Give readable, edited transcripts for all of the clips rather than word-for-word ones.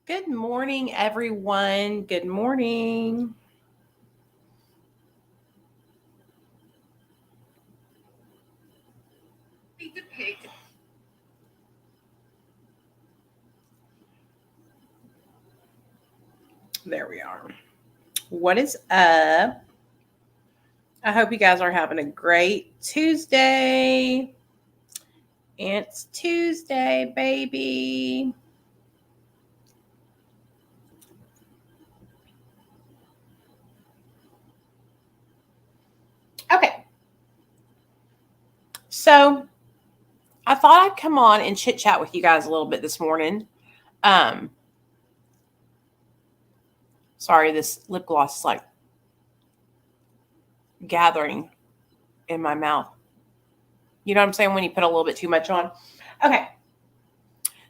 Good morning, everyone. Good morning. There we are. What is up? I hope you guys are having a great Tuesday. It's Tuesday, baby. Okay. So I thought I'd come on and chit chat with you guys a little bit this morning. Um, Sorry, this lip gloss is like gathering in my mouth. You know what I'm saying? When you put a little bit too much on. Okay.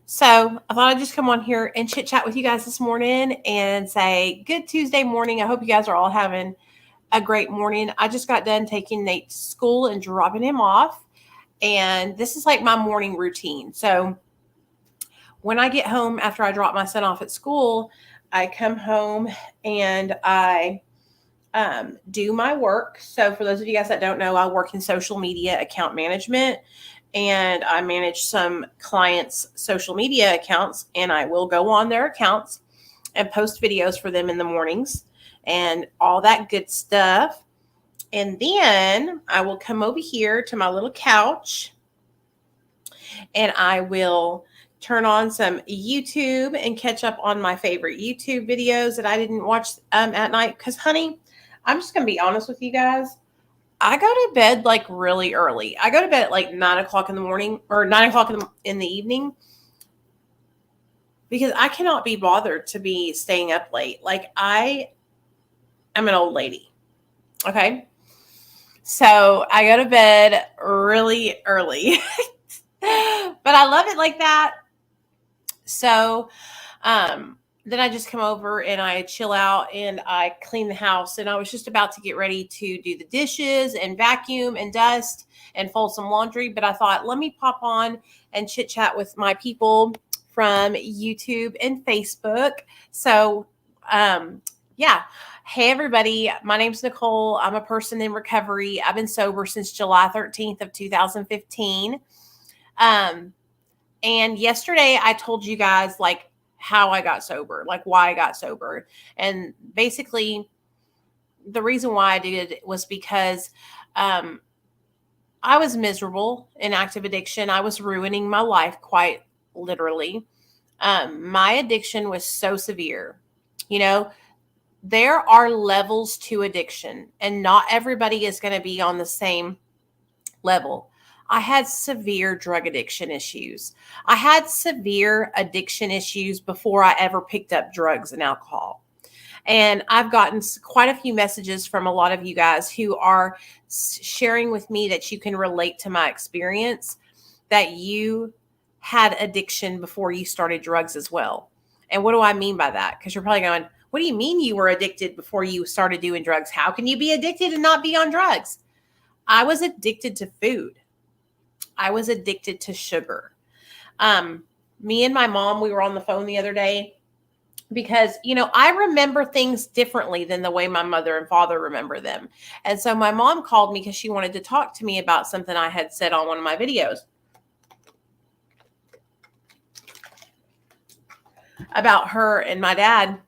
So I thought I'd just come on here and chit chat with you guys this morning and say good Tuesday morning. I hope you guys are all having a great morning. I just got done taking Nate to school and dropping him off. And this is like my morning routine. So when I get home after I drop my son off at school, I come home and I do my work. So for those of you guys that don't know, I work in social media account management and I manage some clients' social media accounts, and I will go on their accounts and post videos for them in the mornings and all that good stuff. And then I will come over here to my little couch and I will turn on some YouTube and catch up on my favorite YouTube videos that I didn't watch at night. Because, honey, I'm just going to be honest with you guys. I go to bed like really early. I go to bed at like 9 o'clock in the morning or 9 o'clock in the evening because I cannot be bothered to be staying up late. Like I am an old lady. Okay. So I go to bed really early, but I love it like that. So, then I just come over and I chill out and I clean the house. And I was just about to get ready to do the dishes and vacuum and dust and fold some laundry. But I thought, let me pop on and chit chat with my people from YouTube and Facebook. So, yeah. Hey, everybody. My name's Nicole. I'm a person in recovery. I've been sober since July 13th of 2015. Um, and yesterday I told you guys like how I got sober, like why I got sober. And basically the reason why I did it was because um, I was miserable in active addiction. I was ruining my life quite literally. My addiction was so severe. You know, there are levels to addiction, and not everybody is going to be on the same level. I had severe drug addiction issues. I had severe addiction issues before I ever picked up drugs and alcohol. And I've gotten quite a few messages from a lot of you guys who are sharing with me that you can relate to my experience, that you had addiction before you started drugs as well. And what do I mean by that? Because you're probably going, what do you mean you were addicted before you started doing drugs? How can you be addicted and not be on drugs? I was addicted to food. I was addicted to sugar. Um, Me and my mom, we were on the phone the other day because, you know, I remember things differently than the way my mother and father remember them. And so my mom called me because she wanted to talk to me about something I had said on one of my videos about her and my dad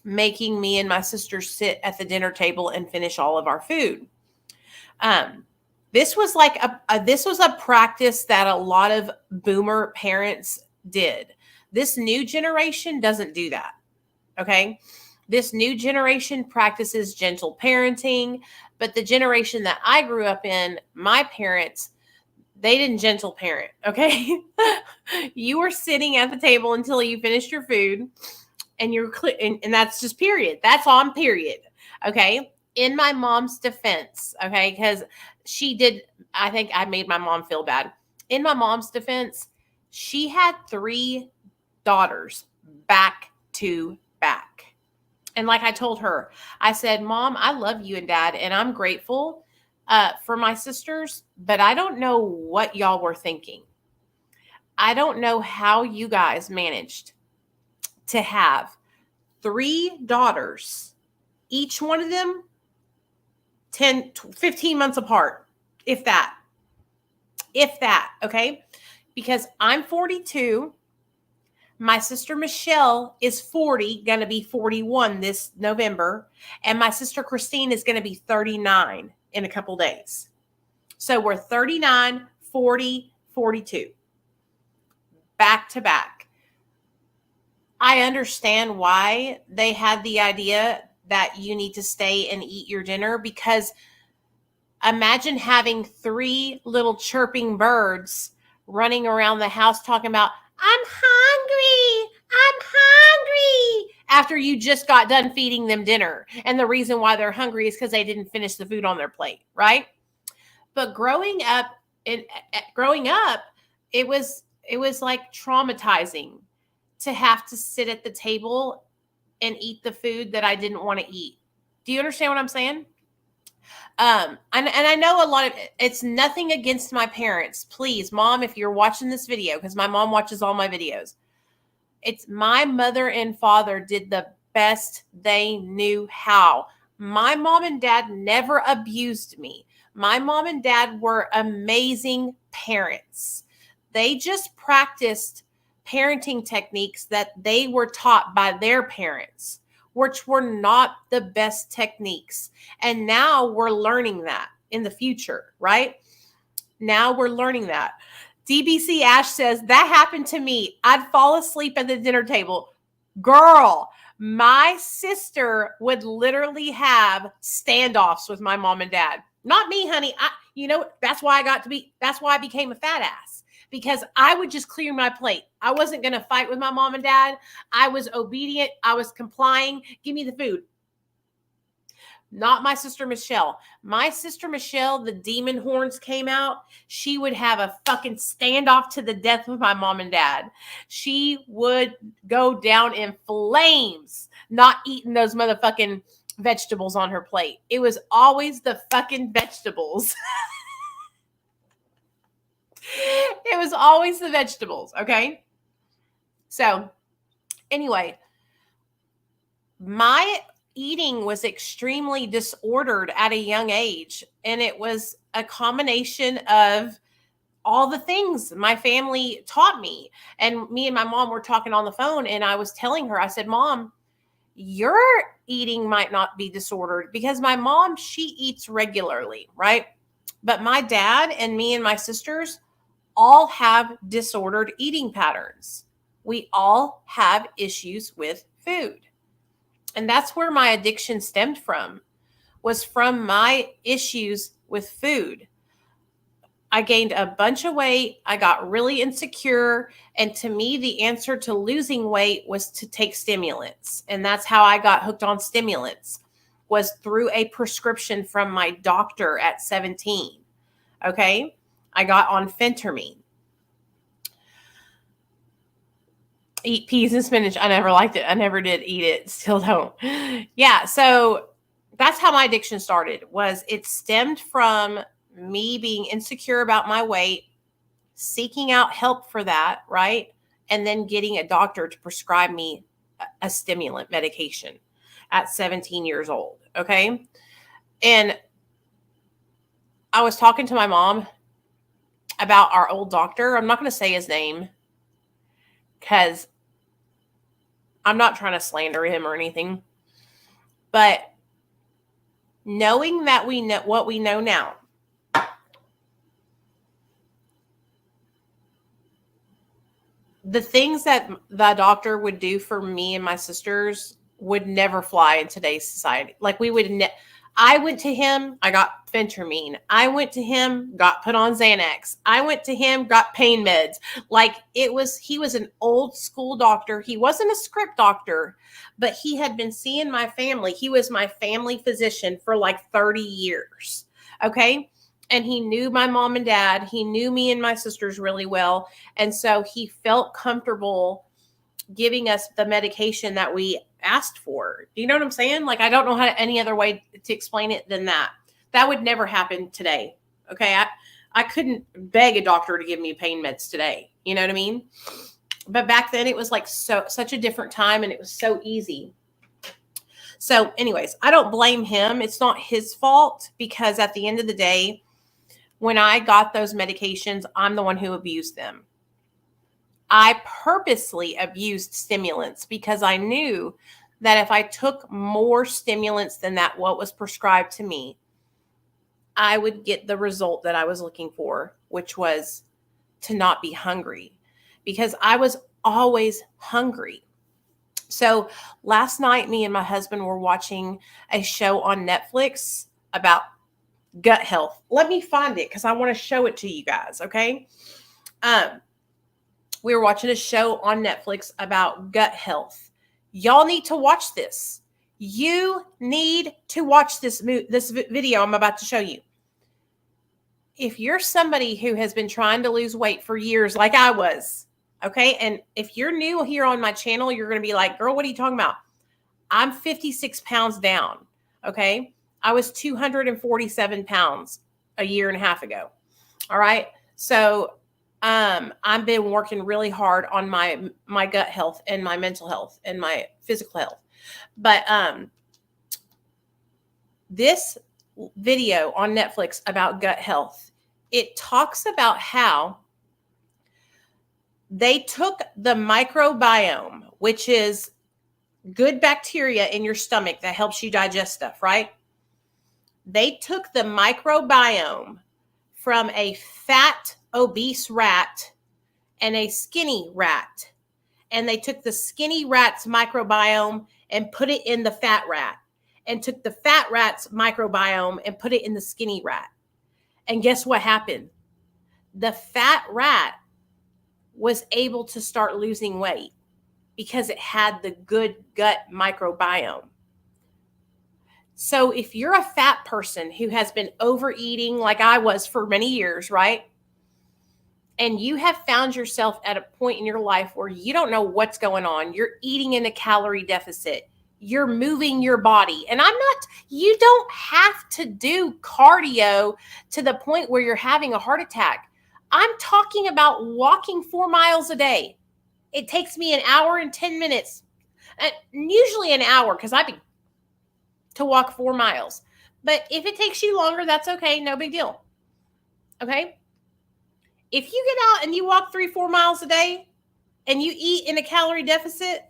making me and my sister sit at the dinner table and finish all of our food. Um, this was like this was a practice that a lot of boomer parents did. This new generation doesn't do that. Okay. This new generation practices gentle parenting, but the generation that I grew up in, my parents, they didn't gentle parent. Okay. You were sitting at the table until you finished your food and you're clear. And that's just period. That's on period. Okay. In my mom's defense, okay, because she did, I think I made my mom feel bad. In my mom's defense, she had 3 daughters back to back. And like I told her, I said, Mom, I love you and Dad, and I'm grateful for my sisters, but I don't know what y'all were thinking. I don't know how you guys managed to have 3 daughters, each one of them 10, 15 months apart, if that, okay? Because I'm 42. My sister Michelle is 40, going to be 41 this November. And my sister Christine is going to be 39 in a couple days. So we're 39, 40, 42. Back to back. I understand why they had the idea that you need to stay and eat your dinner, because imagine having 3 little chirping birds running around the house talking about, I'm hungry, after you just got done feeding them dinner. And the reason why they're hungry is because they didn't finish the food on their plate, right? But growing up, it was like traumatizing to have to sit at the table and eat the food that I didn't want to eat. Do you understand what I'm saying? And I know a lot of it's nothing against my parents. Please, Mom, if you're watching this video, because my mom watches all my videos, it's my mother and father did the best they knew how. My mom and dad never abused me. My mom and dad were amazing parents. They just practiced parenting techniques that they were taught by their parents, which were not the best techniques. And now we're learning that in the future, right? Now we're learning that. DBC Ash says, that happened to me. I'd fall asleep at the dinner table. Girl, my sister would literally have standoffs with my mom and dad. Not me, honey. That's why I became a fat ass. Because I would just clear my plate. I wasn't going to fight with my mom and dad. I was obedient. I was complying. Give me the food. Not my sister Michelle. My sister Michelle, the demon horns came out. She would have a fucking standoff to the death with my mom and dad. She would go down in flames, not eating those motherfucking vegetables on her plate. It was always the fucking vegetables. It was always the vegetables, okay? So, anyway, my eating was extremely disordered at a young age, and it was a combination of all the things my family taught me. And me and my mom were talking on the phone, and I was telling her, I said, Mom, your eating might not be disordered, because my mom, she eats regularly, right? But my dad and me and my sisters all have disordered eating patterns. We all have issues with food. And that's where my addiction stemmed from, was from my issues with food. I gained a bunch of weight. I got really insecure. And to me, the answer to losing weight was to take stimulants. And that's how I got hooked on stimulants, was through a prescription from my doctor at 17. Okay? I got on phentermine. Eat peas and spinach. I never liked it. I never did eat it. Still don't. Yeah. So that's how my addiction started. Was it stemmed from me being insecure about my weight, seeking out help for that, right? And then getting a doctor to prescribe me a stimulant medication at 17 years old. Okay. And I was talking to my mom about our old doctor. I'm not going to say his name because I'm not trying to slander him or anything. But knowing that we know what we know now, the things that the doctor would do for me and my sisters would never fly in today's society. Like we would I went to him, I got phentermine. I went to him, got put on Xanax. I went to him, got pain meds. Like he was an old school doctor. He wasn't a script doctor, but he had been seeing my family. He was my family physician for like 30 years. Okay. And he knew my mom and dad. He knew me and my sisters really well. And so he felt comfortable giving us the medication that we asked for. Do you know what I'm saying? Like, I don't know any other way to explain it than that. That would never happen today. Okay. I couldn't beg a doctor to give me pain meds today. You know what I mean? But back then it was like such a different time and it was so easy. So anyways, I don't blame him. It's not his fault because at the end of the day, when I got those medications, I'm the one who abused them. I purposely abused stimulants because I knew that if I took more stimulants than that what was prescribed to me, I would get the result that I was looking for, which was to not be hungry, because I was always hungry. So last night, me and my husband were watching a show on Netflix about gut health. Let me find it because I want to show it to you guys, okay? We were watching a show on Netflix about gut health. Y'all need to watch this. You need to watch this video I'm about to show you. If you're somebody who has been trying to lose weight for years, like I was, okay, and if you're new here on my channel, you're going to be like, girl, what are you talking about? I'm 56 pounds down, okay? I was 247 pounds a year and a half ago, all right? So I've been working really hard on my gut health and my mental health and my physical health. But this video on Netflix about gut health, it talks about how they took the microbiome, which is good bacteria in your stomach that helps you digest stuff, right? They took the microbiome from a fat, obese rat and a skinny rat. And they took the skinny rat's microbiome and put it in the fat rat, and took the fat rat's microbiome and put it in the skinny rat. And guess what happened? The fat rat was able to start losing weight because it had the good gut microbiome. So if you're a fat person who has been overeating like I was for many years, right? And you have found yourself at a point in your life where you don't know what's going on. You're eating in a calorie deficit. You're moving your body. And you don't have to do cardio to the point where you're having a heart attack. I'm talking about walking 4 miles a day. It takes me an hour and 10 minutes, usually an hour, because to walk 4 miles. But if it takes you longer, that's okay. No big deal. Okay? If you get out and you walk 3-4 miles a day and you eat in a calorie deficit,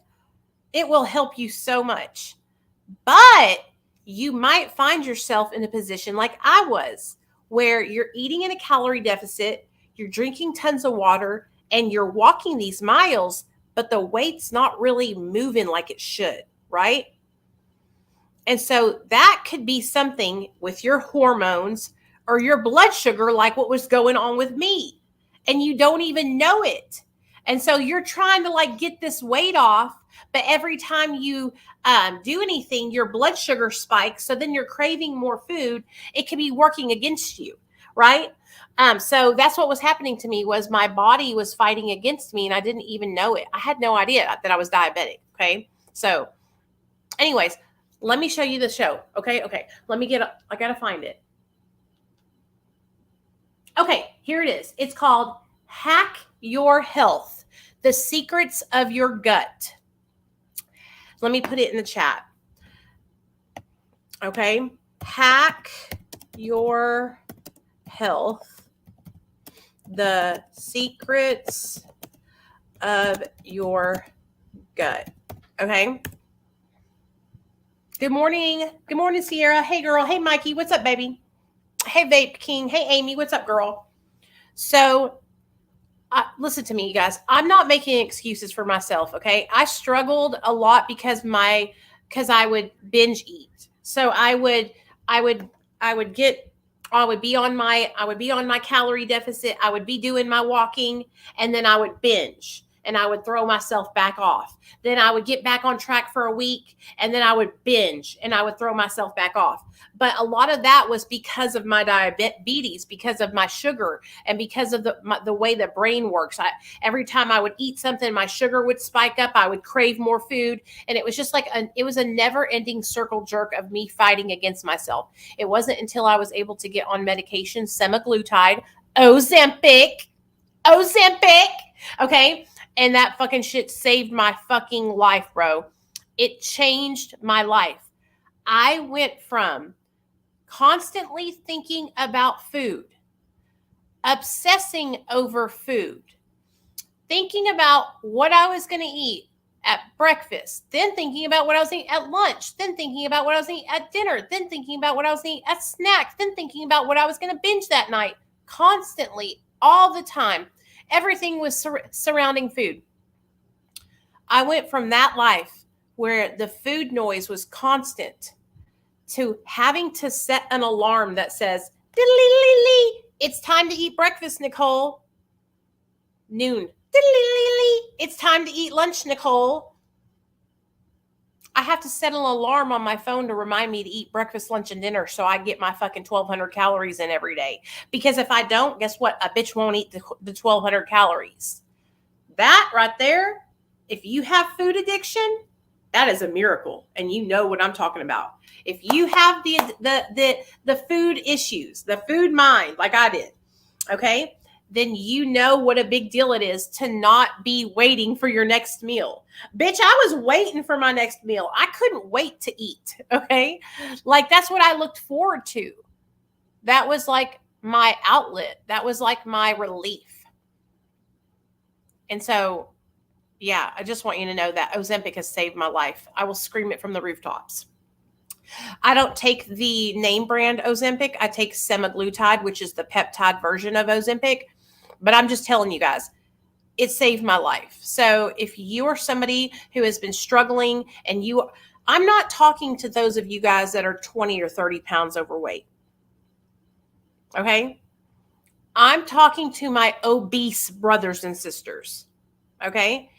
it will help you so much. But you might find yourself in a position like I was, where you're eating in a calorie deficit, you're drinking tons of water, and you're walking these miles, but the weight's not really moving like it should, right? And so that could be something with your hormones or your blood sugar, like what was going on with me. And you don't even know it. And so you're trying to get this weight off, but every time you do anything, your blood sugar spikes. So then you're craving more food. It could be working against you, right? So that's what was happening to me, was my body was fighting against me and I didn't even know it. I had no idea that I was diabetic. Okay. So anyways, let me show you the show. Okay. I got to find it. Okay, here it is. It's called Hack Your Health, The Secrets of Your Gut. Let me put it in the chat. Okay, Hack Your Health, The Secrets of Your Gut. Okay. Good morning. Good morning, Sierra. Hey, girl. Hey, Mikey. What's up, baby? Hey, Vape King. Hey, Amy. What's up, girl? So, listen to me, you guys. I'm not making excuses for myself, okay? I struggled a lot because I would binge eat. So I would be on my calorie deficit. I would be doing my walking, and then I would binge. And I would throw myself back off. Then I would get back on track for a week, and then I would binge, and I would throw myself back off. But a lot of that was because of my diabetes, because of my sugar, and because of the way the brain works. Every time I would eat something, my sugar would spike up. I would crave more food, and it was just it was a never-ending circle jerk of me fighting against myself. It wasn't until I was able to get on medication, semaglutide, Ozempic, okay? And that fucking shit saved my fucking life, bro. It changed my life. I went from constantly thinking about food, obsessing over food, thinking about what I was going to eat at breakfast, then thinking about what I was eating at lunch, then thinking about what I was eating at dinner, then thinking about what I was eating at snacks, then thinking about what I was going to binge that night, constantly, all the time. Everything was surrounding food. I went from that life where the food noise was constant to having to set an alarm that says, it's time to eat breakfast, Nicole. Noon. It's time to eat lunch, Nicole. I have to set an alarm on my phone to remind me to eat breakfast, lunch, and dinner so I get my fucking 1,200 calories in every day. Because if I don't, guess what? A bitch won't eat the 1,200 calories. That right there, if you have food addiction, that is a miracle. And you know what I'm talking about. If you have the food issues, the food mind, like I did, okay, then you know what a big deal it is to not be waiting for your next meal. Bitch, I was waiting for my next meal. I couldn't wait to eat, okay? Like, that's what I looked forward to. That was like my outlet. That was like my relief. And so, yeah, I just want you to know that Ozempic has saved my life. I will scream it from the rooftops. I don't take the name brand Ozempic. I take semaglutide, which is the peptide version of Ozempic. But I'm just telling you guys, it saved my life. So if you're somebody who has been struggling and I'm not talking to those of you guys that are 20 or 30 pounds overweight. Okay? I'm talking to my obese brothers and sisters. Okay?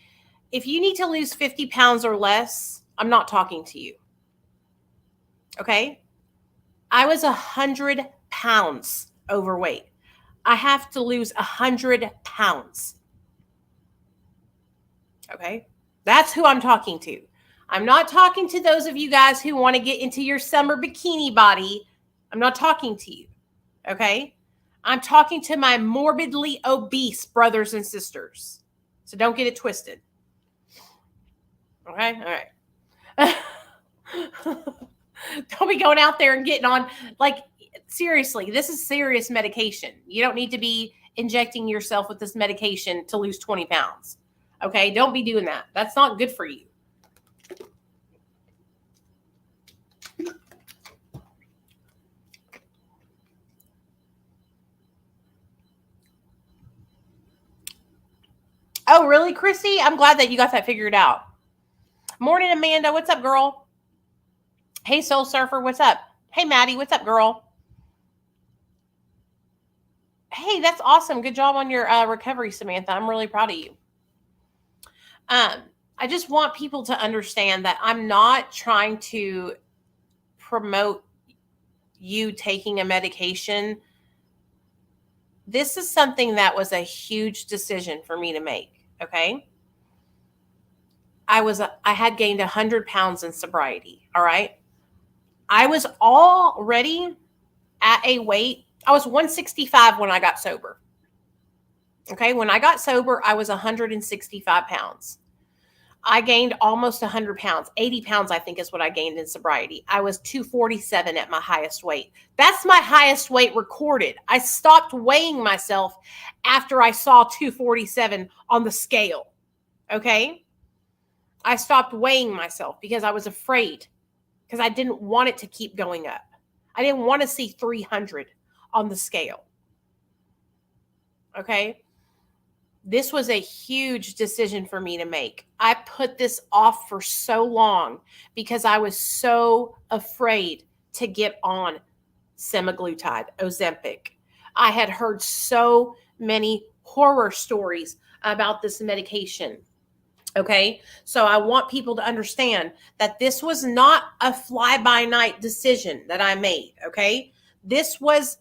If you need to lose 50 pounds or less, I'm not talking to you. Okay? I was 100 pounds overweight. I have to lose 100 pounds. Okay? That's who I'm talking to. I'm not talking to those of you guys who want to get into your summer bikini body. I'm not talking to you. Okay? I'm talking to my morbidly obese brothers and sisters. So don't get it twisted. Okay? All right. Don't be going out there and getting on, like, seriously, this is serious medication. You don't need to be injecting yourself with this medication to lose 20 pounds. Okay? Don't be doing that. That's not good for you. Oh, really, Chrissy? I'm glad that you got that figured out. Morning, Amanda. What's up, girl? Hey, Soul Surfer. What's up? Hey, Maddie. What's up, girl? Hey, that's awesome. Good job on your recovery, Samantha. I'm really proud of you. I just want people to understand that I'm not trying to promote you taking a medication. This is something that was a huge decision for me to make. Okay. I had gained 100 pounds in sobriety. All right. I was already at a weight. I was 165 when I got sober. Okay. When I got sober, I was 165 pounds. I gained almost 100 pounds. 80 pounds, I think, is what I gained in sobriety. I was 247 at my highest weight. That's my highest weight recorded. I stopped weighing myself after I saw 247 on the scale. Okay? I stopped weighing myself because I was afraid, because I didn't want it to keep going up. I didn't want to see 300 on the scale. Okay? This was a huge decision for me to make. I put this off for so long because I was so afraid to get on semaglutide, Ozempic. I had heard so many horror stories about this medication. Okay, so I want people to understand that this was not a fly-by-night decision that I made. Okay, this was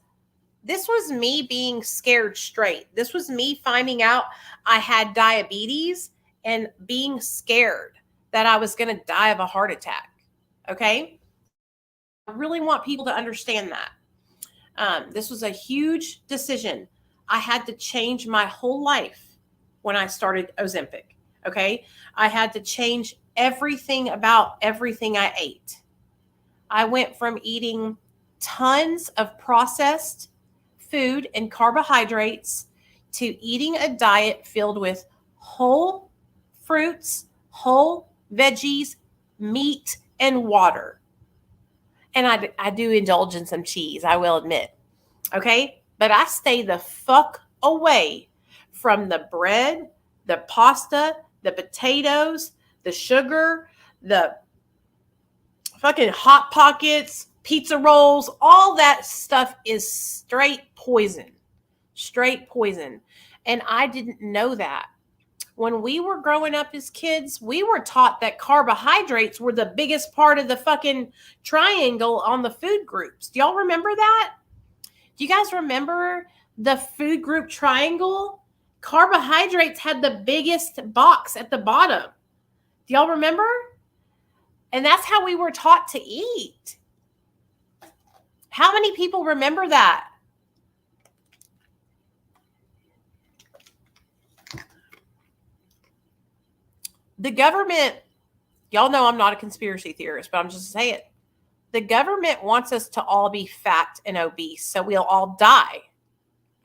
me being scared straight. This was me finding out I had diabetes and being scared that I was going to die of a heart attack. Okay? I really want people to understand that. This was a huge decision. I had to change my whole life when I started Ozempic. Okay. I had to change everything about everything I ate. I went from eating tons of processed food and carbohydrates to eating a diet filled with whole fruits, whole veggies, meat, and water. And I do indulge in some cheese, I will admit. Okay? But I stay the fuck away from the bread, the pasta, the potatoes, the sugar, the fucking Hot Pockets, pizza rolls. All that stuff is straight poison. Straight poison. And I didn't know that. When we were growing up as kids, we were taught that carbohydrates were the biggest part of the fucking triangle on the food groups. Do y'all remember that? Do you guys remember the food group triangle? Carbohydrates had the biggest box at the bottom. Do y'all remember? And that's how we were taught to eat. How many people remember that? The government, y'all know I'm not a conspiracy theorist, but I'm just saying it. The government wants us to all be fat and obese, so we'll all die.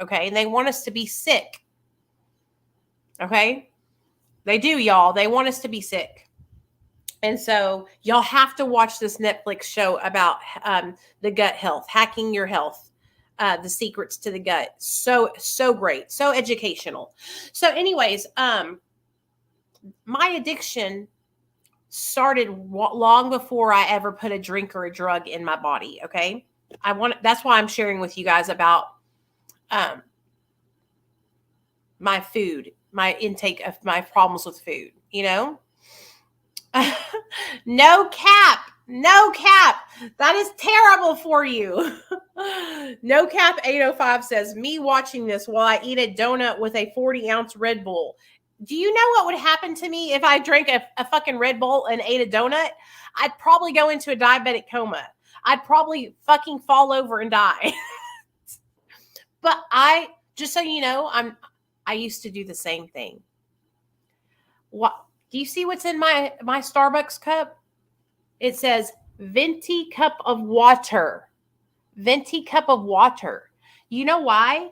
Okay? And they want us to be sick. Okay? They do, y'all. They want us to be sick. And so y'all have to watch this Netflix show about the gut health, hacking your health, the secrets to the gut. So great. So educational. So anyways, my addiction started long before I ever put a drink or a drug in my body. Okay. That's why I'm sharing with you guys about my food, my intake of my problems with food, you know? No cap. That is terrible for you. No cap 805 says, me watching this while I eat a donut with a 40-ounce Red Bull. Do you know what would happen to me if I drank a fucking Red Bull and ate a donut? I'd probably go into a diabetic coma. I'd probably fucking fall over and die. But just so you know, I used to do the same thing. What? Do you see what's in my Starbucks cup? It says venti cup of water. Venti cup of water. You know why?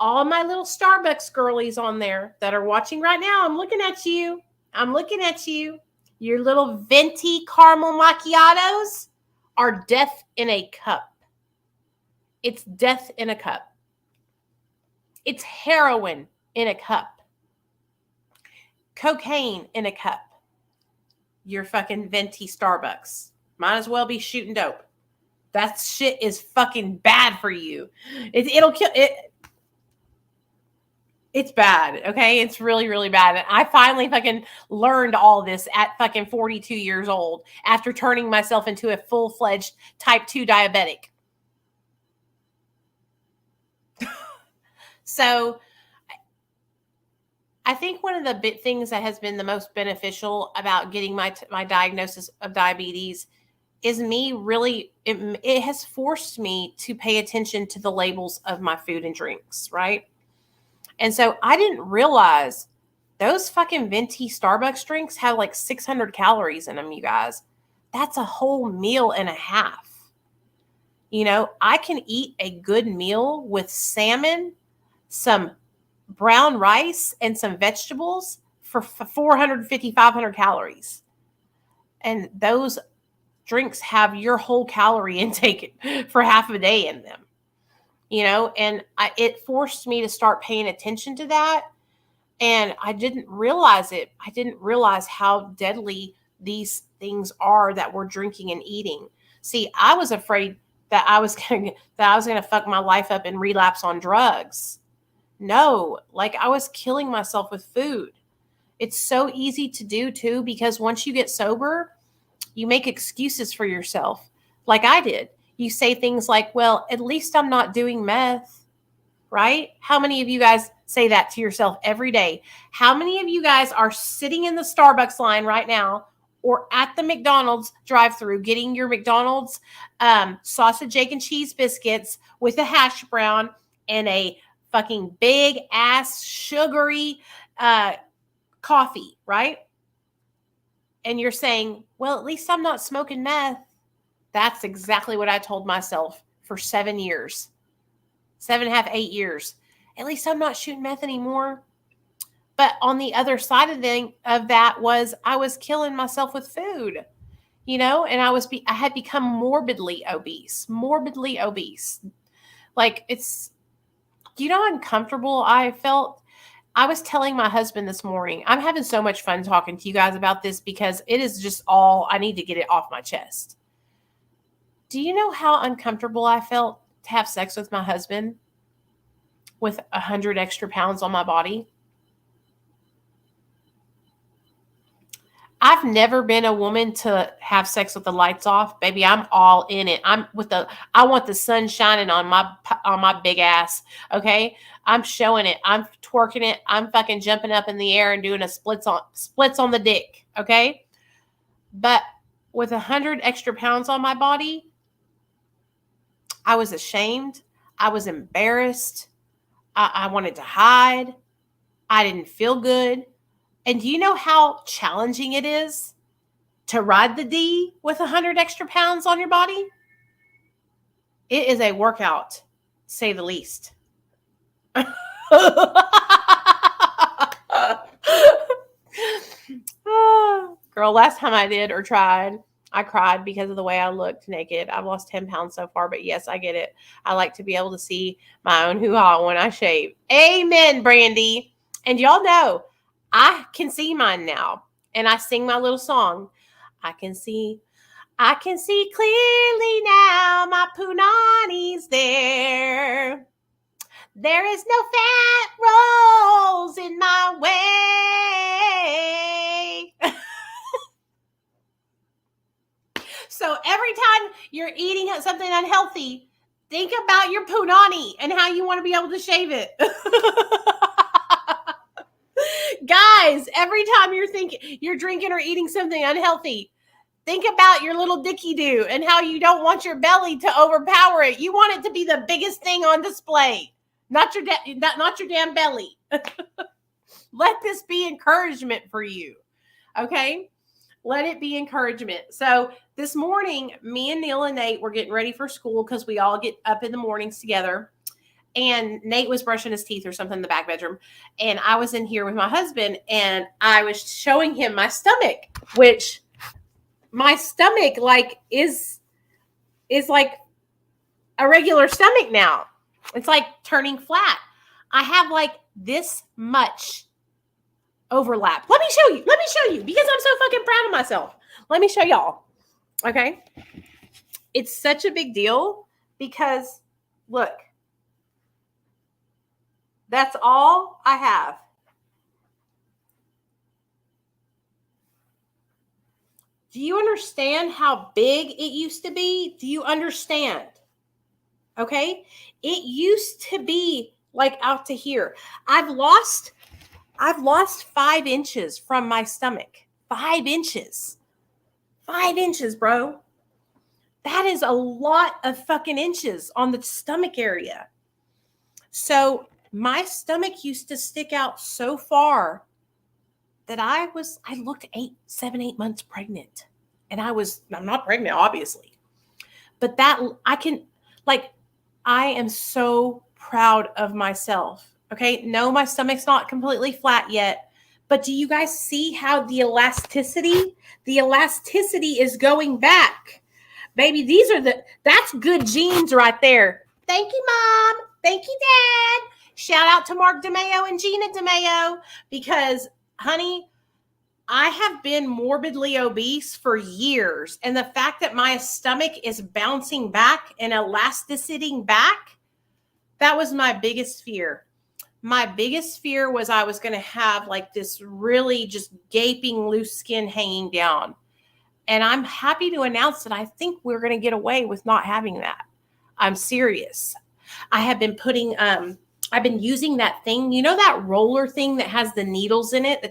All my little Starbucks girlies on there that are watching right now, I'm looking at you. Your little venti caramel macchiatos are death in a cup. It's death in a cup. It's heroin in a cup. Cocaine in a cup. Your fucking venti Starbucks. Might as well be shooting dope. That shit is fucking bad for you. It'll kill it. It's bad, okay? It's really, really bad. And I finally fucking learned all this at fucking 42 years old after turning myself into a full-fledged type 2 diabetic. So I think one of the big things that has been the most beneficial about getting my diagnosis of diabetes is me really, it has forced me to pay attention to the labels of my food and drinks, right? And so I didn't realize those fucking venti Starbucks drinks have like 600 calories in them, you guys. That's a whole meal and a half. You know, I can eat a good meal with salmon, some brown rice, and some vegetables for 450, 500 calories. And those drinks have your whole calorie intake for half a day in them. You know, and it forced me to start paying attention to that. And I didn't realize it. I didn't realize how deadly these things are that we're drinking and eating. See, I was afraid that I was going to fuck my life up and relapse on drugs. No, like I was killing myself with food. It's so easy to do too, because once you get sober, you make excuses for yourself. Like I did. You say things like, well, at least I'm not doing meth, right? How many of you guys say that to yourself every day? How many of you guys are sitting in the Starbucks line right now or at the McDonald's drive-thru getting your McDonald's sausage, egg, and cheese biscuits with a hash brown and a fucking big ass sugary coffee, right? And you're saying, well, at least I'm not smoking meth. That's exactly what I told myself for 7 years, 7.5, 8 years. At least I'm not shooting meth anymore. But on the other side of that was I was killing myself with food, and I had become morbidly obese. Like how uncomfortable I felt. I was telling my husband this morning, I'm having so much fun talking to you guys about this because it is just all, I need to get it off my chest. Do you know how uncomfortable I felt to have sex with my husband with 100 extra pounds on my body? I've never been a woman to have sex with the lights off. Baby, I'm all in it. I want the sun shining on my big ass. Okay? I'm showing it. I'm twerking it. I'm fucking jumping up in the air and doing a splits on the dick. Okay? But with 100 extra pounds on my body, I was ashamed. I was embarrassed. I wanted to hide. I didn't feel good. And do you know how challenging it is to ride the D with 100 extra pounds on your body? It is a workout, to say the least. Girl, last time I did or tried, I cried because of the way I looked naked. I've lost 10 pounds so far, but yes, I get it. I like to be able to see my own hoo-ha when I shave. Amen, Brandy. And y'all know, I can see mine now. And I sing my little song. I can see clearly now, my punani's there. There is no fat rolls in my way. So every time you're eating something unhealthy, think about your punani and how you want to be able to shave it. Guys, every time you're drinking or eating something unhealthy, think about your little dicky do and how you don't want your belly to overpower it. You want it to be the biggest thing on display, not your damn belly. Let this be encouragement for you. Okay? Let it be encouragement. So this morning, me and Neil and Nate were getting ready for school because we all get up in the mornings together. And Nate was brushing his teeth or something in the back bedroom. And I was in here with my husband and I was showing him my stomach, which my stomach is like a regular stomach now. It's like turning flat. I have like this much overlap. Let me show you because I'm so fucking proud of myself. Let me show y'all. Okay. It's such a big deal because look, that's all I have. Do you understand how big it used to be? Do you understand? Okay. It used to be like out to here. I've lost 5 inches from my stomach. 5 inches. 5 inches, bro. That is a lot of fucking inches on the stomach area. So my stomach used to stick out so far that I looked 7, 8 months pregnant. And I'm not pregnant, obviously. But I am so proud of myself. Okay. No, my stomach's not completely flat yet. But do you guys see how the elasticity is going back? Baby, that's good genes right there. Thank you, Mom. Thank you, Dad. Shout out to Mark DeMeo and Gina DeMeo because, honey, I have been morbidly obese for years. And the fact that my stomach is bouncing back and elasticity back, that was my biggest fear. My biggest fear was I was going to have like this really just gaping loose skin hanging down. And I'm happy to announce that I think we're going to get away with not having that. I'm serious. I have been I've been using that thing, that roller thing that has the needles in it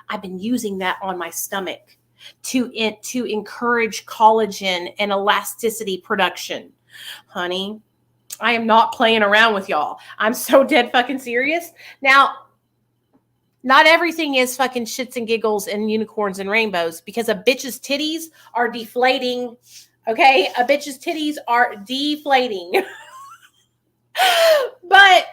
I've been using that on my stomach to encourage collagen and elasticity production. Honey, I am not playing around with y'all. I'm so dead fucking serious. Now, Not everything is fucking shits and giggles and unicorns and rainbows, because a bitch's titties are deflating. Okay? A bitch's titties are deflating. But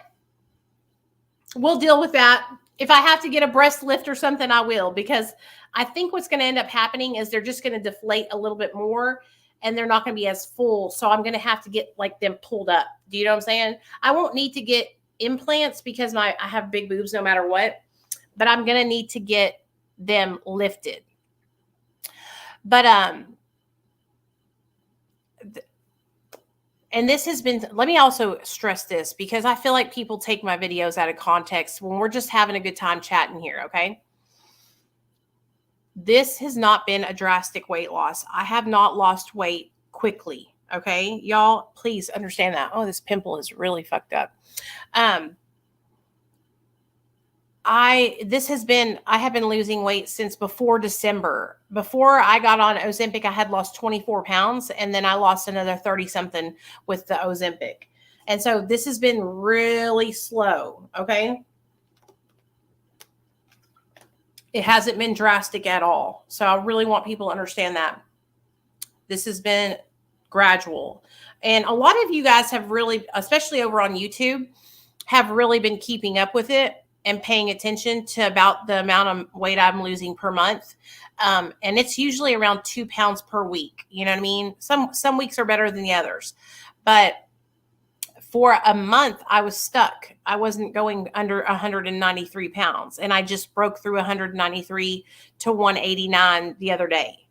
we'll deal with that. If I have to get a breast lift or something, I will, because I think what's going to end up happening is they're just going to deflate a little bit more and they're not going to be as full. So I'm going to have to get like them pulled up. Do you know what I'm saying? I won't need to get implants because I have big boobs no matter what, but I'm going to need to get them lifted. But, and this has been, let me also stress this, because I feel like people take my videos out of context when we're just having a good time chatting here, okay? This has not been a drastic weight loss. I have not lost weight quickly, okay? Y'all, please understand that. Oh, this pimple is really fucked up. I have been losing weight since before December. Before I got on Ozempic, I had lost 24 pounds, and then I lost another 30 something with the Ozempic. And so this has been really slow. Okay. It hasn't been drastic at all. So I really want people to understand that this has been gradual. And a lot of you guys have really, especially over on YouTube, have really been keeping up with it and paying attention to about the amount of weight I'm losing per month. And it's usually around 2 pounds per week. You know what I mean? Some weeks are better than the others. But for a month, I was stuck. I wasn't going under 193 pounds. And I just broke through 193 to 189 the other day.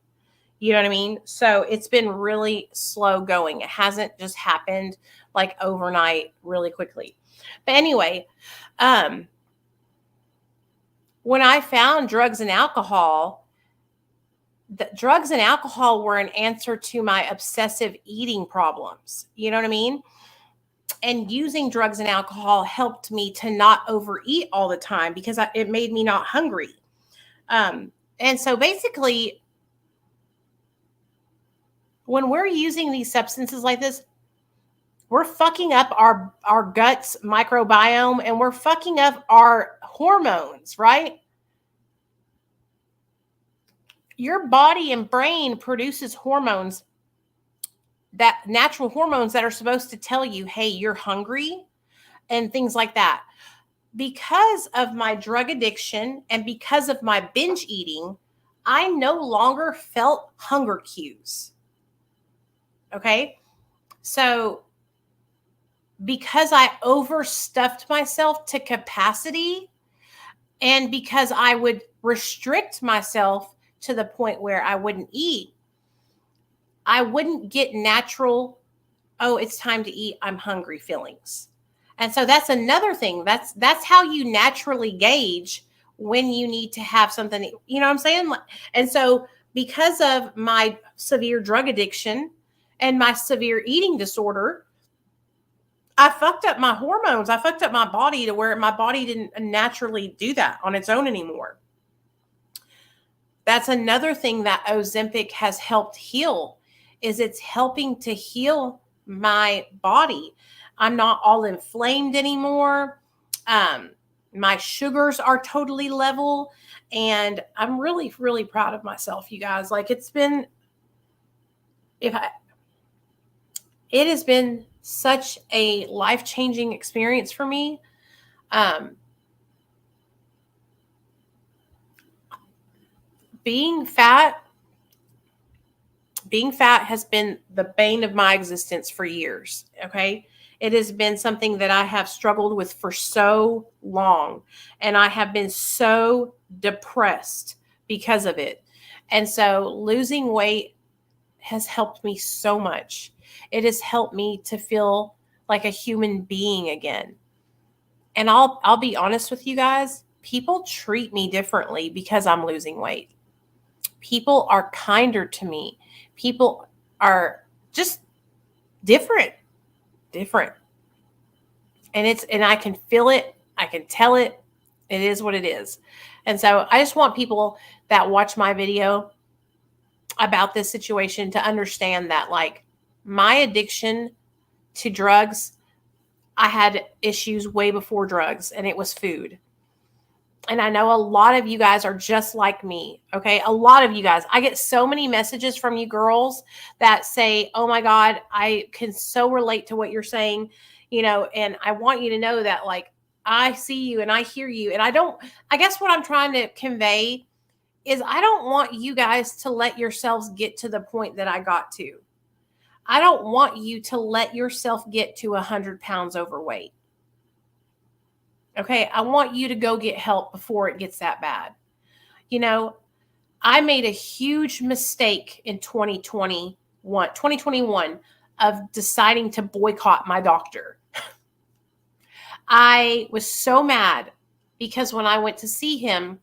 You know what I mean? So it's been really slow going. It hasn't just happened like overnight really quickly. But anyway, when I found drugs and alcohol, the drugs and alcohol were an answer to my obsessive eating problems. You know what I mean? And using drugs and alcohol helped me to not overeat all the time because it made me not hungry. And so basically, when we're using these substances like this, we're fucking up our guts microbiome and we're fucking up our hormones, right? Your body and brain produces hormones, that natural hormones that are supposed to tell you, hey, you're hungry and things like that. Because of my drug addiction and because of my binge eating, I no longer felt hunger cues. Okay. So because I overstuffed myself to capacity and because I would restrict myself to the point where I wouldn't eat, I wouldn't get natural, oh, it's time to eat, I'm hungry feelings. And so that's another thing. That's how you naturally gauge when you need to have something, you know what I'm saying? And so because of my severe drug addiction and my severe eating disorder, I fucked up my hormones. I fucked up my body to where my body didn't naturally do that on its own anymore. That's another thing that Ozempic has helped heal, is it's helping to heal my body. I'm not all inflamed anymore. My sugars are totally level. And I'm really, really proud of myself, you guys. Like it has been such a life-changing experience for me. Being fat has been the bane of my existence for years. Okay. It has been something that I have struggled with for so long, and I have been so depressed because of it. And so losing weight has helped me so much. It has helped me to feel like a human being again. And I'll be honest with you guys, people treat me differently because I'm losing weight. People are kinder to me. People are just different. And I can feel it. I can tell it. It is what it is. And so I just want people that watch my video about this situation to understand that, like, my addiction to drugs, I had issues way before drugs, and it was food. And I know a lot of you guys are just like me. Okay. A lot of you guys, I get so many messages from you girls that say, oh my God, I can so relate to what you're saying, and I want you to know that, like, I see you and I hear you. And I guess what I'm trying to convey is I don't want you guys to let yourselves get to the point that I got to. I don't want you to let yourself get to 100 pounds overweight. Okay, I want you to go get help before it gets that bad. I made a huge mistake in 2021 of deciding to boycott my doctor. I was so mad because when I went to see him,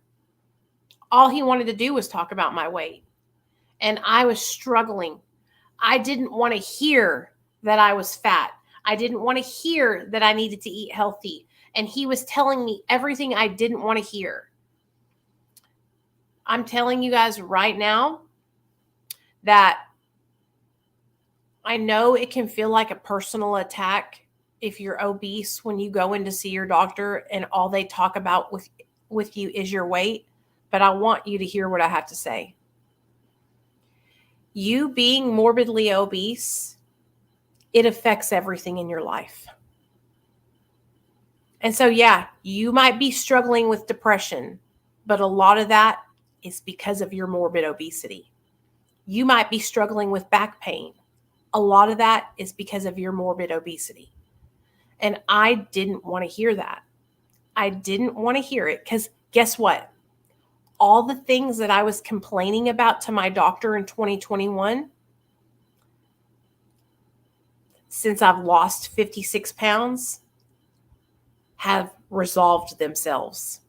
all he wanted to do was talk about my weight. And I was struggling. I didn't want to hear that I was fat. I didn't want to hear that I needed to eat healthy. And he was telling me everything I didn't want to hear. I'm telling you guys right now that I know it can feel like a personal attack if you're obese when you go in to see your doctor and all they talk about with you is your weight. But I want you to hear what I have to say. You being morbidly obese, it affects everything in your life. And so, yeah, you might be struggling with depression, but a lot of that is because of your morbid obesity. You might be struggling with back pain. A lot of that is because of your morbid obesity. And I didn't want to hear that. I didn't want to hear it because guess what? All the things that I was complaining about to my doctor in 2021, since I've lost 56 pounds, have resolved themselves.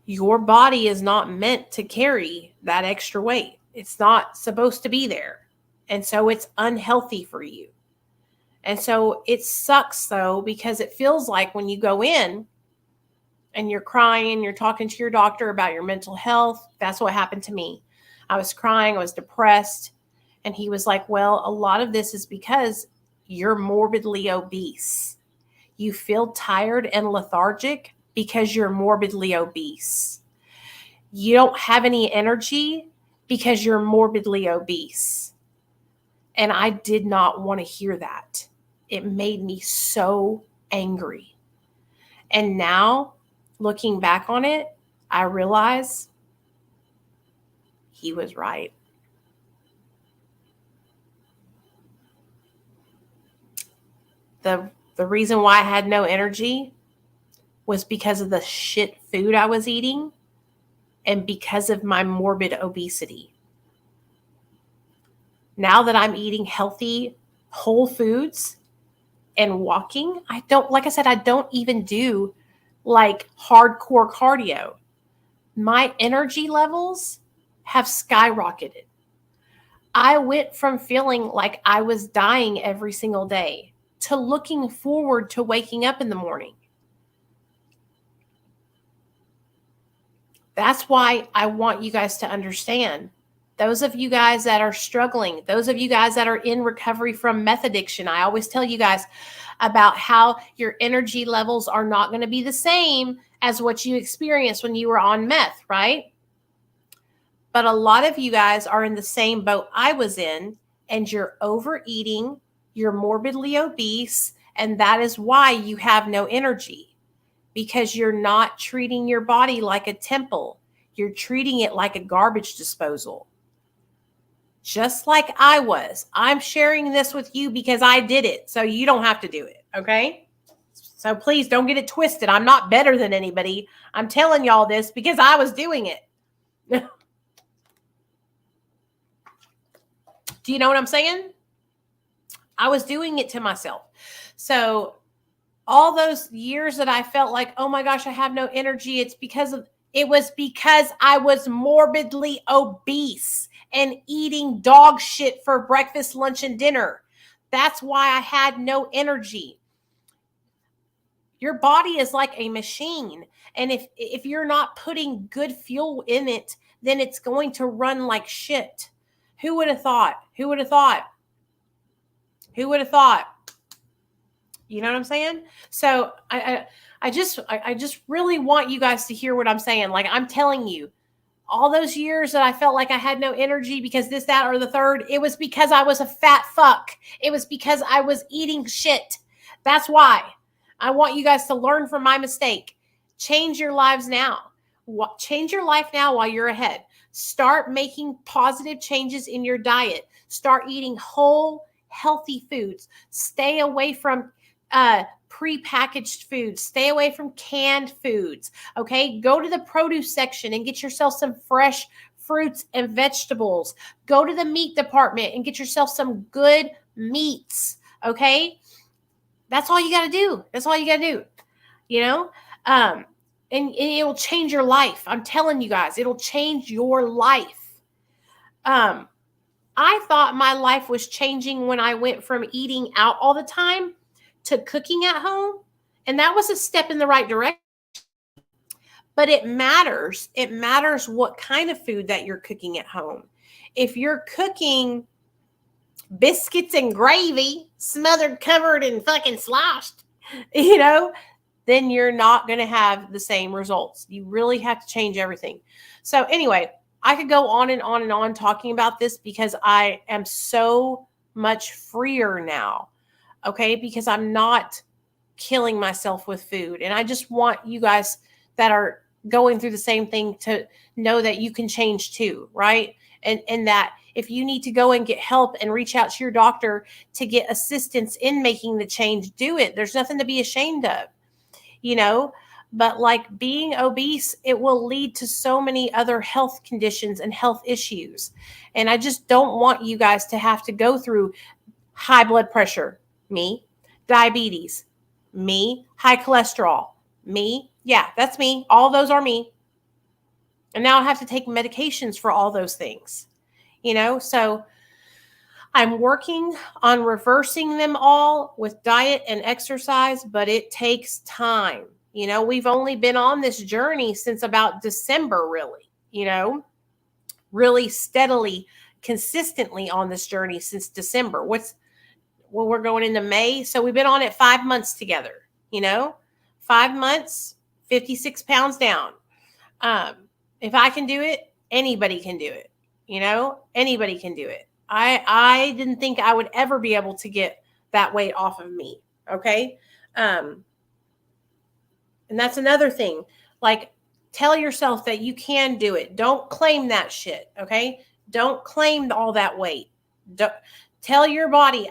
Your body is not meant to carry that extra weight. It's not supposed to be there. And so it's unhealthy for you. And so it sucks though, because it feels like when you go in and you're crying, you're talking to your doctor about your mental health. That's what happened to me. I was crying, I was depressed. And he was like, well, a lot of this is because you're morbidly obese. You feel tired and lethargic because you're morbidly obese. You don't have any energy because you're morbidly obese. And I did not want to hear that. It made me so angry. And now, looking back on it, I realize he was right. The reason why I had no energy was because of the shit food I was eating and because of my morbid obesity. Now that I'm eating healthy, whole foods and walking, I don't even do like hardcore cardio. My energy levels have skyrocketed. I went from feeling like I was dying every single day to looking forward to waking up in the morning. That's why I want you guys to understand. Those of you guys that are struggling, those of you guys that are in recovery from meth addiction, I always tell you guys about how your energy levels are not going to be the same as what you experienced when you were on meth, right? But a lot of you guys are in the same boat I was in, and you're overeating, you're morbidly obese, and that is why you have no energy, because you're not treating your body like a temple. You're treating it like a garbage disposal. Just like I was. I'm sharing this with you because I did it, so you don't have to do it, okay? So please don't get it twisted. I'm not better than anybody. I'm telling y'all this because I was doing it. Do you know what I'm saying? I was doing it to myself. So all those years that I felt like, oh my gosh, I have no energy, it was because I was morbidly obese and eating dog shit for breakfast, lunch, and dinner. That's why I had no energy. Your body is like a machine. And if you're not putting good fuel in it, then it's going to run like shit. Who would have thought? Who would have thought? Who would have thought? You know what I'm saying? So I just really want you guys to hear what I'm saying. Like, I'm telling you, all those years that I felt like I had no energy because this, that, or the third, it was because I was a fat fuck. It was because I was eating shit. That's why. I want you guys to learn from my mistake. Change your lives now. Change your life now while you're ahead. Start making positive changes in your diet. Start eating whole, healthy foods. Stay away from prepackaged foods. Stay away from canned foods. Okay. Go to the produce section and get yourself some fresh fruits and vegetables. Go to the meat department and get yourself some good meats. Okay. That's all you got to do. That's all you got to do. You know, and it'll change your life. I'm telling you guys, it'll change your life. I thought my life was changing when I went from eating out all the time to cooking at home. And that was a step in the right direction. But it matters. It matters what kind of food that you're cooking at home. If you're cooking biscuits and gravy, smothered, covered, and fucking sloshed, you know, then you're not going to have the same results. You really have to change everything. So anyway, I could go on and on and on talking about this because I am so much freer now. Okay, because I'm not killing myself with food. And I just want you guys that are going through the same thing to know that you can change too, right? And that if you need to go and get help and reach out to your doctor to get assistance in making the change, do it. There's nothing to be ashamed of, you know? But like being obese, it will lead to so many other health conditions and health issues. And I just don't want you guys to have to go through high blood pressure, me, diabetes, me, high cholesterol, me. Yeah, that's me. All those are me. And now I have to take medications for all those things, you know? So I'm working on reversing them all with diet and exercise, but it takes time. You know, we've only been on this journey since about December, really, you know, really steadily, consistently on this journey since December. Well, we're going into May. So we've been on it 5 months together, you know, 5 months, 56 pounds down. If I can do it, anybody can do it. You know, anybody can do it. I didn't think I would ever be able to get that weight off of me. Okay. And that's another thing. Like, tell yourself that you can do it. Don't claim that shit. Okay. Don't claim all that weight. Don't, tell your body,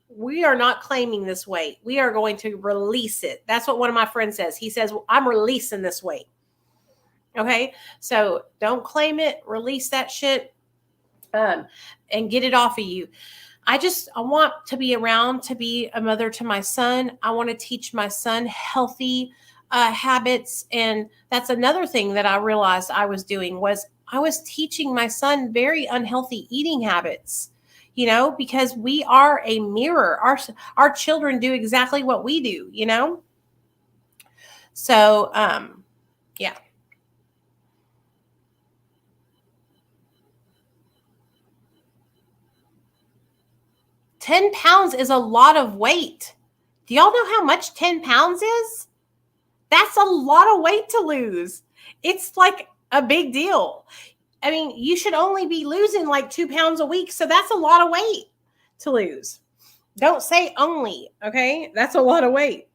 we are not claiming this weight. We are going to release it. That's what one of my friends says. He says, well, I'm releasing this weight. Okay. So don't claim it. Release that shit. And get it off of you. I want to be around to be a mother to my son. I want to teach my son healthy habits. And that's another thing that I realized I was doing was I was teaching my son very unhealthy eating habits, you know, because we are a mirror. Our children do exactly what we do, you know? So, yeah. 10 pounds is a lot of weight. Do y'all know how much 10 pounds is? That's a lot of weight to lose. It's like a big deal. I mean, you should only be losing like 2 pounds a week. So that's a lot of weight to lose. Don't say only, okay? That's a lot of weight.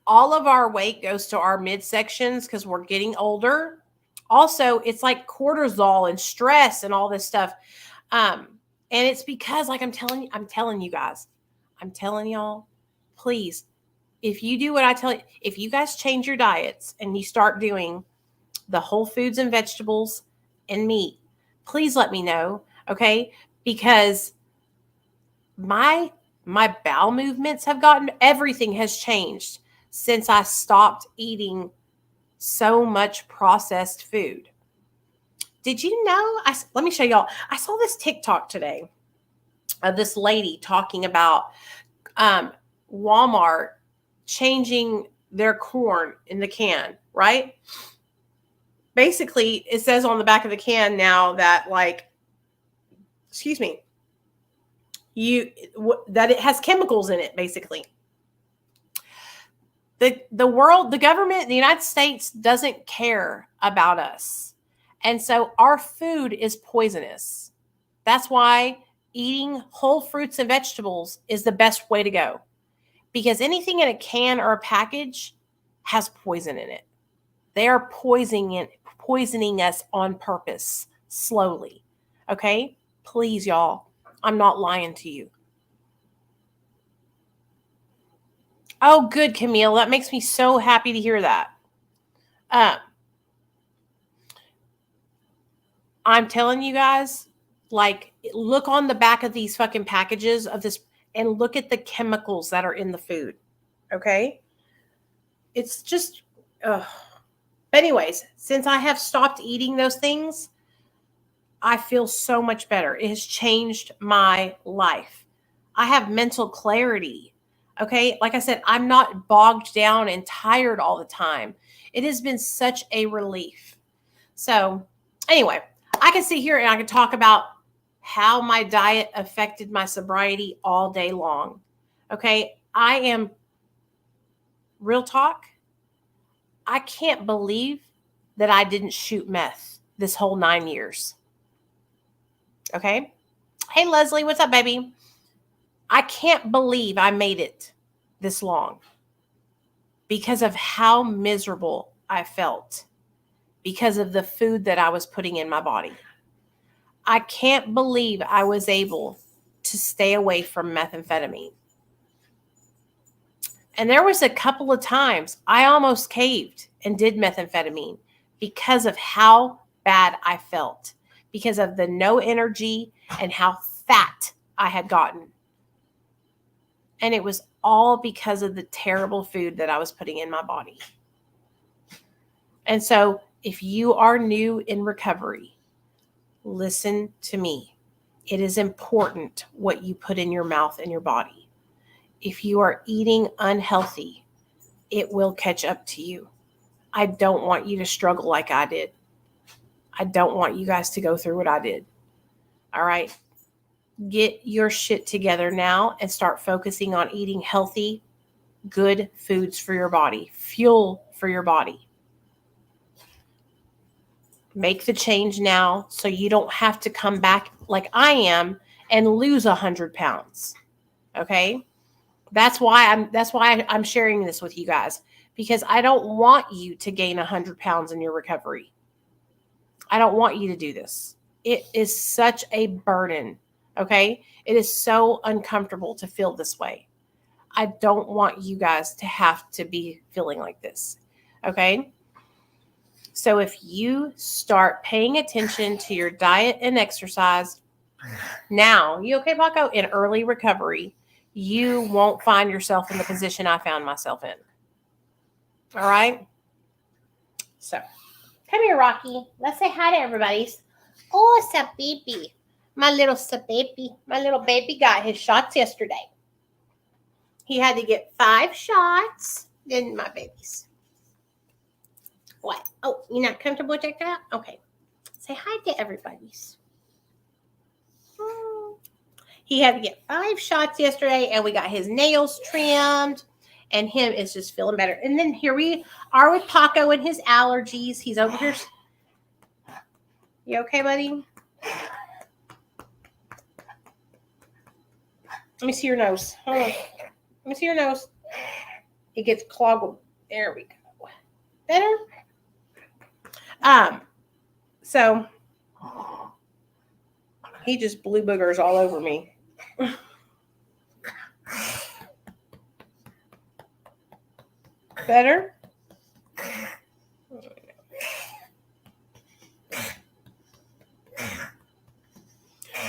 All of our weight goes to our midsections because we're getting older. Also, it's like cortisol and stress and all this stuff. And it's because, like I'm telling you guys, I'm telling y'all, please, if you do what I tell you, if you guys change your diets and you start doing the whole foods and vegetables and meat, please let me know, okay? Because my bowel movements have everything has changed since I stopped eating so much processed food. Did you know? Let me show y'all. I saw this TikTok today of this lady talking about Walmart changing their corn in the can, right? basically, it says on the back of the can now that, like, excuse me, that it has chemicals in it, basically. The world, the government, the United States doesn't care about us. And so our food is poisonous. That's why eating whole fruits and vegetables is the best way to go. Because anything in a can or a package has poison in it. They are poisoning us on purpose, slowly. Okay? Please, y'all. I'm not lying to you. Oh, good, Camille. That makes me so happy to hear that. I'm telling you guys, like, look on the back of these fucking packages of this and look at the chemicals that are in the food. Okay? It's just, ugh. But anyways, since I have stopped eating those things, I feel so much better. It has changed my life. I have mental clarity. Okay? Like I said, I'm not bogged down and tired all the time. It has been such a relief. So, anyway, I can sit here and I can talk about how my diet affected my sobriety all day long. Okay? I am, real talk, I can't believe that I didn't shoot meth this whole 9 years. Okay? Hey, Leslie, what's up, baby? I can't believe I made it this long because of how miserable I felt because of the food that I was putting in my body. I can't believe I was able to stay away from methamphetamine. And there was a couple of times I almost caved and did methamphetamine because of how bad I felt, because of the no energy and how fat I had gotten. And it was all because of the terrible food that I was putting in my body. And so if you are new in recovery, listen to me. It is important what you put in your mouth and your body. If you are eating unhealthy, it will catch up to you. I don't want you to struggle like I did. I don't want you guys to go through what I did. All right? Get your shit together now and start focusing on eating healthy, good foods for your body, fuel for your body. Make the change now so you don't have to come back like I am and lose 100 pounds. Okay? That's why I'm sharing this with you guys, because I don't want you to gain 100 pounds in your recovery. I don't want you to do this. It is such a burden. Okay? It is so uncomfortable to feel this way. I don't want you guys to have to be feeling like this. Okay? So if you start paying attention to your diet and exercise now, you okay, Paco? In early recovery, you won't find yourself in the position I found myself in. All right? So, come here, Rocky. Let's say hi to everybody. Oh, Sapepi. My little Sapepi. My little baby got his shots yesterday. He had to get 5 shots. Didn't my babies? What? Oh, you're not comfortable with that? Okay. Say hi to everybody's. He had to get 5 shots yesterday, and we got his nails trimmed, and him is just feeling better. And then here we are with Paco and his allergies. He's over here. You okay, buddy? Let me see your nose. Hold on. Let me see your nose. It gets clogged. There we go. Better? So he just blue boogers all over me. Better?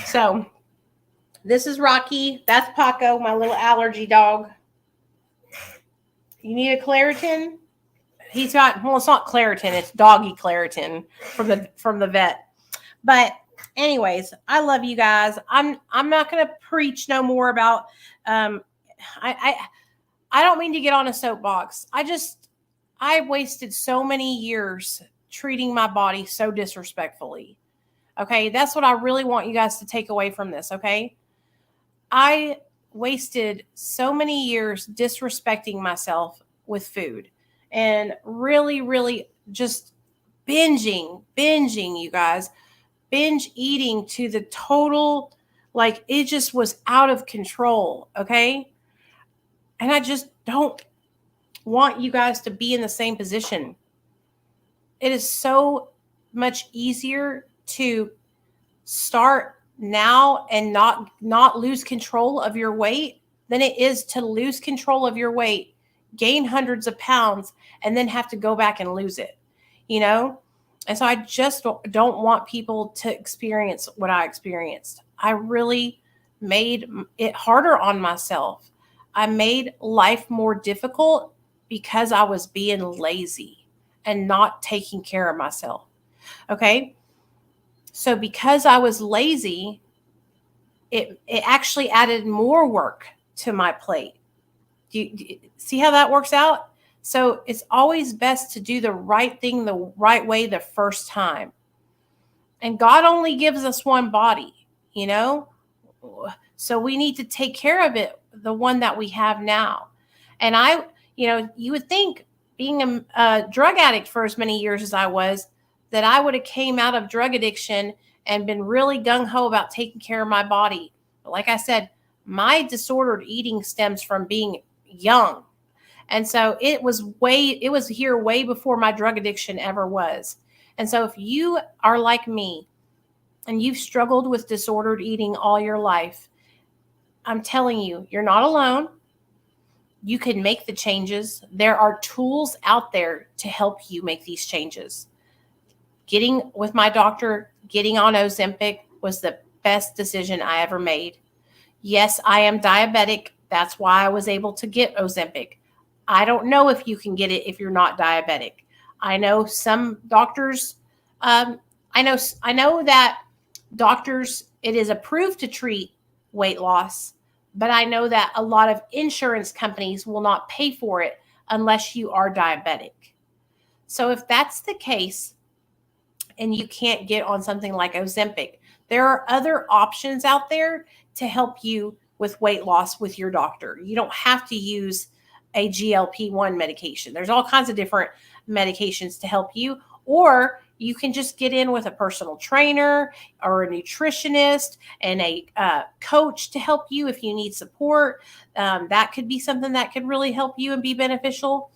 So this is Rocky. That's Paco, my little allergy dog. You need a Claritin? He's got, well, it's not Claritin, it's doggy Claritin from the vet. But anyways, I love you guys. I'm not going to preach no more about I don't mean to get on a soapbox. I wasted so many years treating my body so disrespectfully. Okay, that's what I really want you guys to take away from this, okay? I wasted so many years disrespecting myself with food and really, really just binging, you guys, binge eating to the total, like it just was out of control, okay? And I just don't want you guys to be in the same position. It is so much easier to start now and not lose control of your weight than it is to lose control of your weight, gain hundreds of pounds, and then have to go back and lose it, you know? And so I just don't want people to experience what I experienced. I really made it harder on myself. I made life more difficult because I was being lazy and not taking care of myself. Okay? So because I was lazy, it actually added more work to my plate. Do you see how that works out? So it's always best to do the right thing the right way the first time. And God only gives us one body, you know? So we need to take care of it, the one that we have now. And you would think being a drug addict for as many years as I was, that I would have came out of drug addiction and been really gung-ho about taking care of my body. But like I said, my disordered eating stems from being young. And so it was here way before my drug addiction ever was. And so if you are like me and you've struggled with disordered eating all your life, I'm telling you, you're not alone. You can make the changes. There are tools out there to help you make these changes. Getting with my doctor, getting on Ozempic was the best decision I ever made. Yes, I am diabetic. That's why I was able to get Ozempic. I don't know if you can get it if you're not diabetic. I know some doctors, I know that doctors, it is approved to treat weight loss, but I know that a lot of insurance companies will not pay for it unless you are diabetic. So if that's the case, and you can't get on something like Ozempic, there are other options out there to help you with weight loss with your doctor. You don't have to use a GLP-1 medication. There's all kinds of different medications to help you, or you can just get in with a personal trainer or a nutritionist and a coach to help you if you need support. That could be something that could really help you and be beneficial.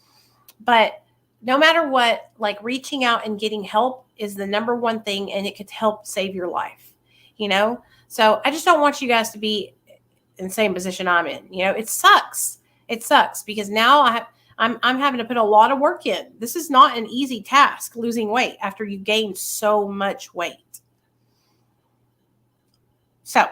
But no matter what, like reaching out and getting help is the number one thing, and it could help save your life, you know? So I just don't want you guys to be in the same position I'm in. You know, it sucks. It sucks because now I'm having to put a lot of work in. This is not an easy task, losing weight after you gain so much weight. So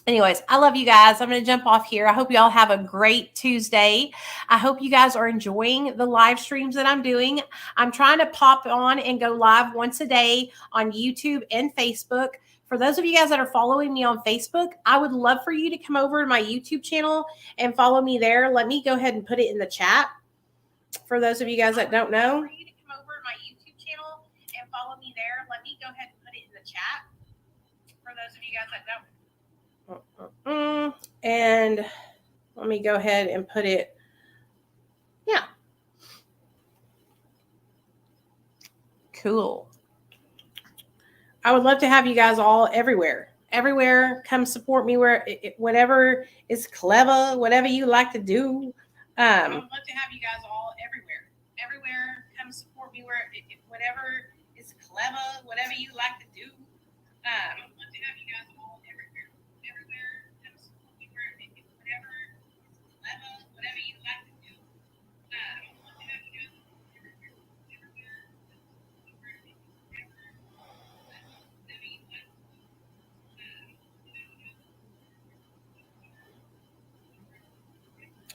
anyways, I love you guys. I'm going to jump off here. I hope you all have a great Tuesday. I hope you guys are enjoying the live streams that I'm doing. I'm trying to pop on and go live once a day on YouTube and Facebook. For those of you guys that are following me on Facebook, I would love for you to come over to my YouTube channel and follow me there. Let me go ahead and put it in the chat. For those of you guys that don't know, for you to come over to my YouTube channel and follow me there. Let me go ahead and put it in the chat. For those of you guys that don't. And let me go ahead and put it. Yeah. Cool. I would love to have you guys all everywhere. Everywhere. Come support me whatever is clever, whatever you like to do. I would love to have you guys all everywhere. Everywhere. Come support me whatever is clever, whatever you like to do. I would love to have you guys all everywhere. Everywhere. Come support me whatever is clever, whatever you like to do. I would love to have you guys all everywhere.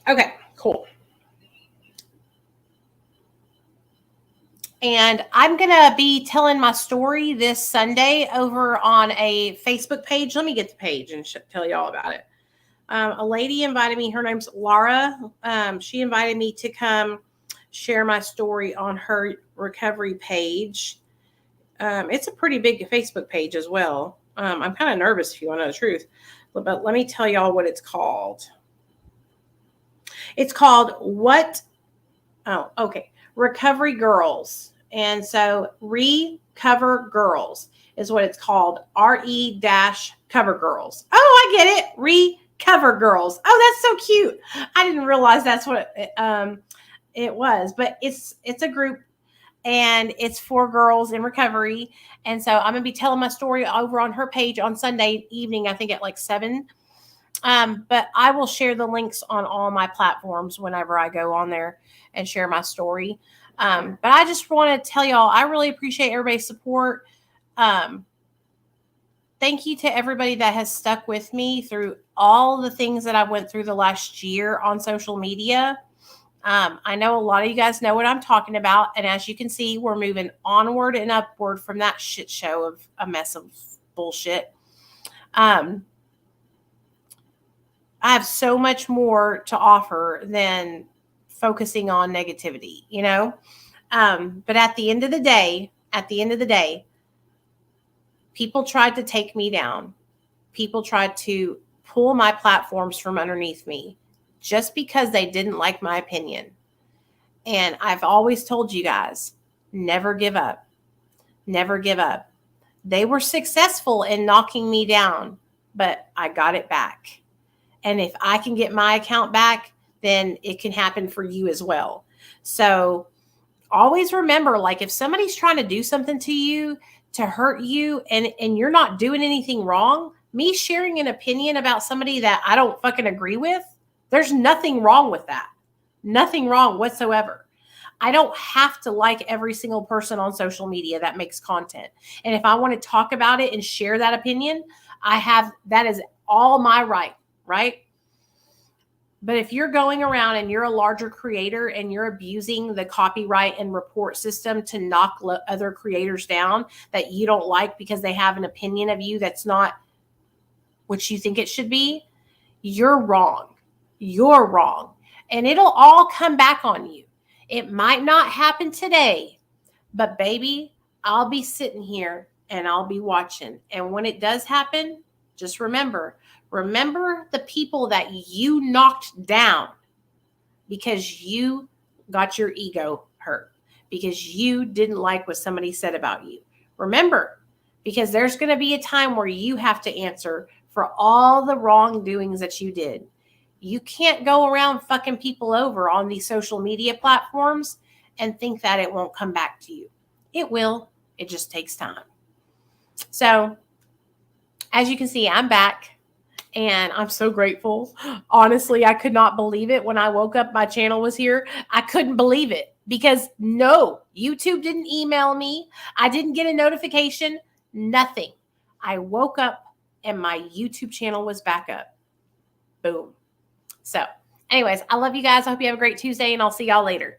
Everywhere. Okay, cool. And I'm going to be telling my story this Sunday over on a Facebook page. Let me get the page and tell you all about it. A lady invited me. Her name's Laura. She invited me to come share my story on her recovery page. It's a pretty big Facebook page as well. I'm kind of nervous, if you want to know the truth, but let me tell y'all what it's called. It's called Recovery Girls. And so Recover Girls is what it's called. Cover Girls. Oh, I get it. Recover Girls. Oh, that's so cute. I didn't realize that's what it was, but it's a group, and it's for girls in recovery. And so I'm going to be telling my story over on her page on Sunday evening, I think at like 7. But I will share the links on all my platforms whenever I go on there and share my story. But I just want to tell y'all, I really appreciate everybody's support. Thank you to everybody that has stuck with me through all the things that I went through the last year on social media. I know a lot of you guys know what I'm talking about. And as you can see, we're moving onward and upward from that shit show of a mess of bullshit. I have so much more to offer than focusing on negativity, you know? But at the end of the day, people tried to take me down. People tried to pull my platforms from underneath me just because they didn't like my opinion. And I've always told you guys, never give up. Never give up. They were successful in knocking me down, but I got it back. And if I can get my account back, then it can happen for you as well. So always remember, like, if somebody's trying to do something to you to hurt you and you're not doing anything wrong, me sharing an opinion about somebody that I don't fucking agree with, there's nothing wrong with that. Nothing wrong whatsoever. I don't have to like every single person on social media that makes content. And if I want to talk about it and share that opinion, that is all my right, right? But if you're going around and you're a larger creator and you're abusing the copyright and report system to knock other creators down that you don't like because they have an opinion of you that's not what you think it should be, you're wrong. You're wrong. And it'll all come back on you. It might not happen today, but baby, I'll be sitting here and I'll be watching. And when it does happen, just remember the people that you knocked down because you got your ego hurt, because you didn't like what somebody said about you. Remember, because there's going to be a time where you have to answer for all the wrongdoings that you did. You can't go around fucking people over on these social media platforms and think that it won't come back to you. It will. It just takes time. So, as you can see, I'm back and I'm so grateful. Honestly, I could not believe it when I woke up. My channel was here. I couldn't believe it because no, YouTube didn't email me. I didn't get a notification. Nothing. I woke up and my YouTube channel was back up. Boom. So anyways, I love you guys. I hope you have a great Tuesday and I'll see y'all later.